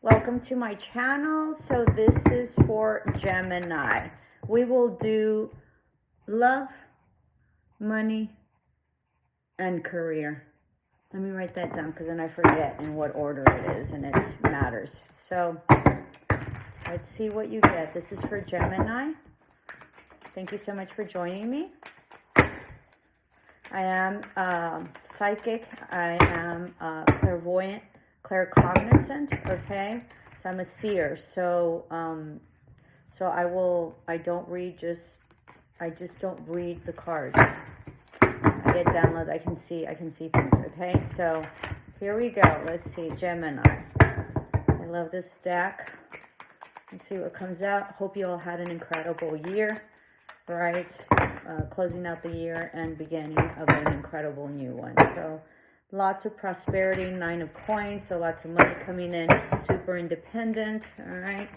Welcome to my channel. So this is for Gemini. We will do love, money, and career. Let me write that down because then I forget in what order it is and it matters. So let's see what you get. This is for Gemini. Thank you so much for joining me. I am psychic. I am clairvoyant, claircognizant. Okay, so I'm a seer. So I just don't read the cards. I get downloads. I can see things. Okay, so here we go. Let's see, Gemini. I love this deck. Let's see what comes out. Hope you all had an incredible year. Right, closing out the year and beginning of an incredible new one. So lots of prosperity, 9 of coins, so lots of money coming in, super independent. All right,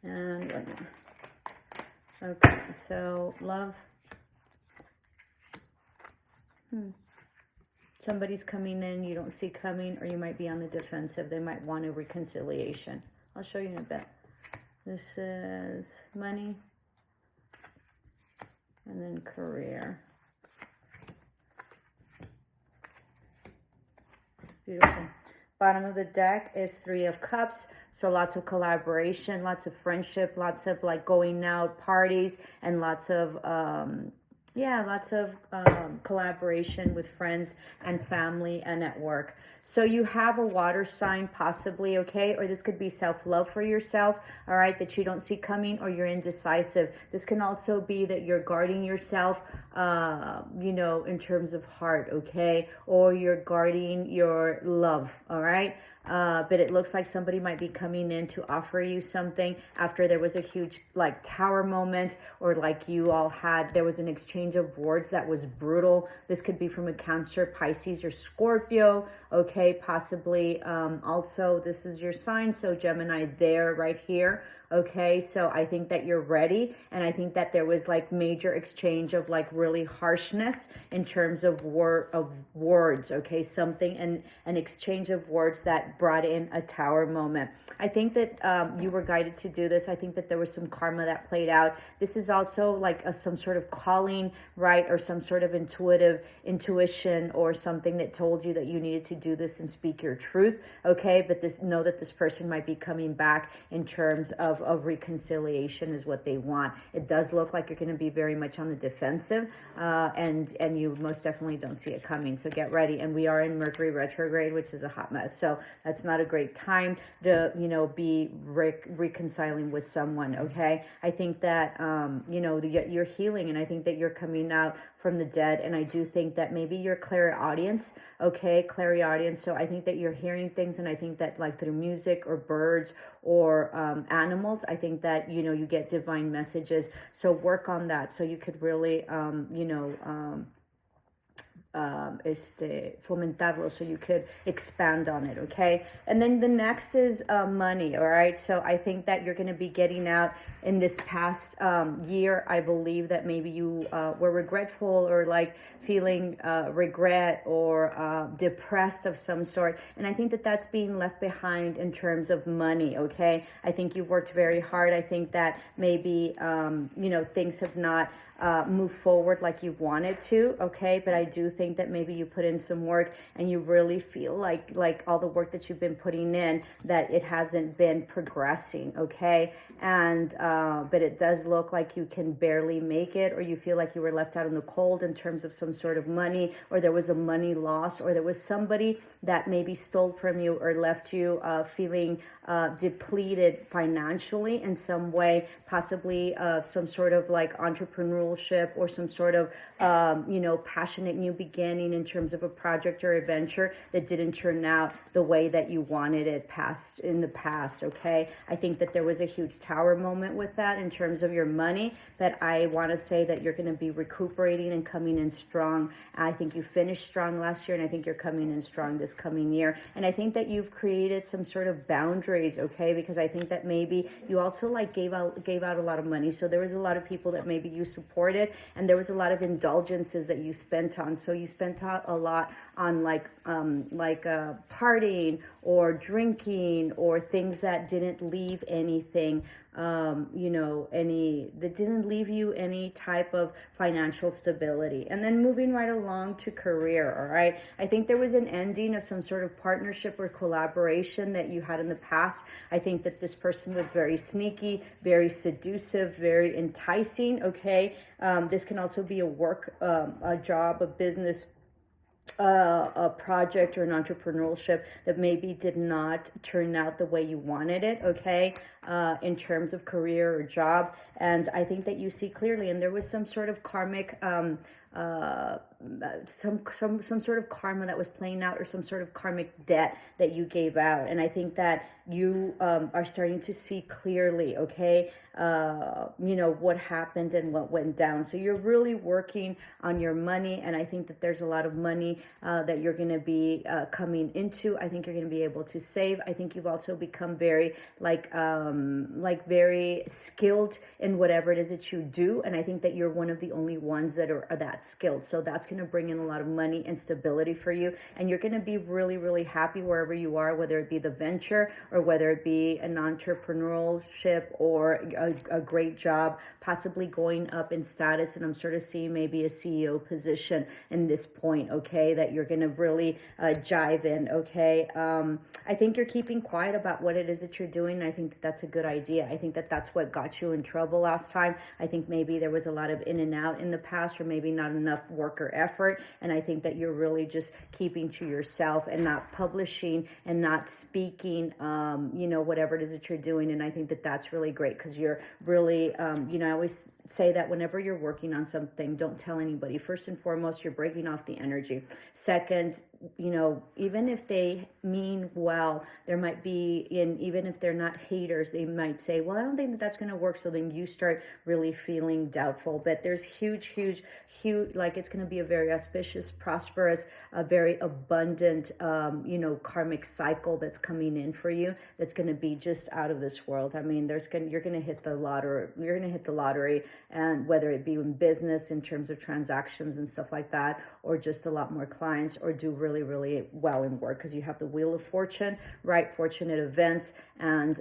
and one more. Okay, so love. Somebody's coming in you don't see coming, or you might be on the defensive. They might want a reconciliation. I'll show you in a bit. This is money. And then career. Beautiful. Bottom of the deck is 3 of Cups. So lots of collaboration, lots of friendship, lots of like going out parties, and lots of collaboration with friends and family and at work. So you have a water sign possibly, okay? Or this could be self-love for yourself, all right, that you don't see coming, or you're indecisive. This can also be that you're guarding yourself, in terms of heart, okay? Or you're guarding your love, all right? But it looks like somebody might be coming in to offer you something after there was a huge like tower moment, or like there was an exchange of words that was brutal. This could be from a Cancer, Pisces, or Scorpio, okay? Possibly also this is your sign, so Gemini there right here. Okay, so I think that you're ready, and I think that there was like major exchange of like really harshness in terms of words, okay, something, and an exchange of words that brought in a tower moment. I think that you were guided to do this. I think that there was some karma that played out. This is also like some sort of calling, right, or some sort of intuition or something that told you that you needed to do this and speak your truth, okay? But know that this person might be coming back in terms of reconciliation is what they want. It does look like you're going to be very much on the defensive, and you most definitely don't see it coming. So get ready. And we are in Mercury retrograde, which is a hot mess. So that's not a great time to, be reconciling with someone. Okay. I think that, you're healing, and I think that you're coming out from the dead. And I do think that maybe you're clairaudience, okay, clairaudience. So I think that you're hearing things, and I think that like through music or birds or animals, I think that, you get divine messages. So work on that. So you could really, fomentarlo, so you could expand on it, okay? And then the next is money, all right? So I think that you're going to be getting out in this past year. I believe that maybe you were regretful, or like feeling regret, or depressed of some sort. And I think that that's being left behind in terms of money, okay? I think you've worked very hard. I think that maybe, things have not move forward like you've wanted to, okay? But I do think that maybe you put in some work, and you really feel like all the work that you've been putting in, that it hasn't been progressing, okay? And but it does look like you can barely make it, or you feel like you were left out in the cold in terms of some sort of money, or there was a money loss, or there was somebody that maybe stole from you or left you feeling depleted financially in some way, possibly some sort of like entrepreneurship, or some sort of passionate new beginning in terms of a project or a venture that didn't turn out the way that you wanted it in the past, okay? I think that there was a huge tower moment with that in terms of your money, but I want to say that you're going to be recuperating and coming in strong. I think you finished strong last year, and I think you're coming in strong this coming year. And I think that you've created some sort of boundaries, okay? Because I think that maybe you also like gave out a lot of money. So there was a lot of people that maybe you supported supported, and there was a lot of indulgences that you spent on. So you spent a lot on partying or drinking or things that didn't leave anything, that didn't leave you any type of financial stability. And then moving right along to career, all right? I think there was an ending of some sort of partnership or collaboration that you had in the past. I think that this person was very sneaky, very seductive, very enticing, okay? This can also be a work, a job, a business, a project or an entrepreneurship that maybe did not turn out the way you wanted it, okay, in terms of career or job. And I think that you see clearly, and there was some sort of karmic some sort of karma that was playing out, or some sort of karmic debt that you gave out. And I think that you are starting to see clearly, okay, what happened and what went down. So you're really working on your money, and I think that there's a lot of money that you're going to be coming into. I think you're going to be able to save. I think you've also become very very skilled in whatever it is that you do, and I think that you're one of the only ones that are that skilled. So that's going to bring in a lot of money and stability for you, and you're going to be really, really happy wherever you are, whether it be the venture or whether it be an entrepreneurship or a great job, possibly going up in status. And I'm sort of seeing maybe a CEO position in this point, okay, that you're going to really jive in, okay. I think you're keeping quiet about what it is that you're doing. I think that that's a good idea. I think that that's what got you in trouble last time. I think maybe there was a lot of in and out in the past, or maybe not enough work or effort. And I think that you're really just keeping to yourself and not publishing and not speaking, whatever it is that you're doing. And I think that that's really great, because you're really, I always say that whenever you're working on something, don't tell anybody. First and foremost, you're breaking off the energy. Second, even if they mean well, there might be, even if they're not haters, they might say, well, I don't think that that's going to work. So then you start really feeling doubtful. But there's huge, it's going to be a very auspicious, prosperous, a very abundant, karmic cycle that's coming in for you. That's going to be just out of this world. I mean, you're going to hit the lottery. You're going to hit the lottery, and whether it be in business in terms of transactions and stuff like that, or just a lot more clients, or do really, really well in work, because you have the Wheel of Fortune, right? Fortunate events, and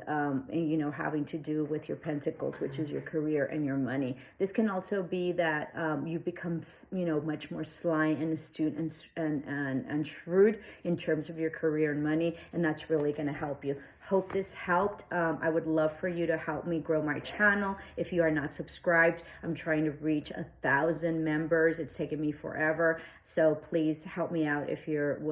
having to do with your pentacles, which is your career and your money. This can also be that you've become, much more sly and astute and shrewd in terms of your career and money, and that's really going to help you. Hope this helped. I would love for you to help me grow my channel. If you are not subscribed, I'm trying to reach 1,000 members. It's taken me forever. So please help me out if you're willing.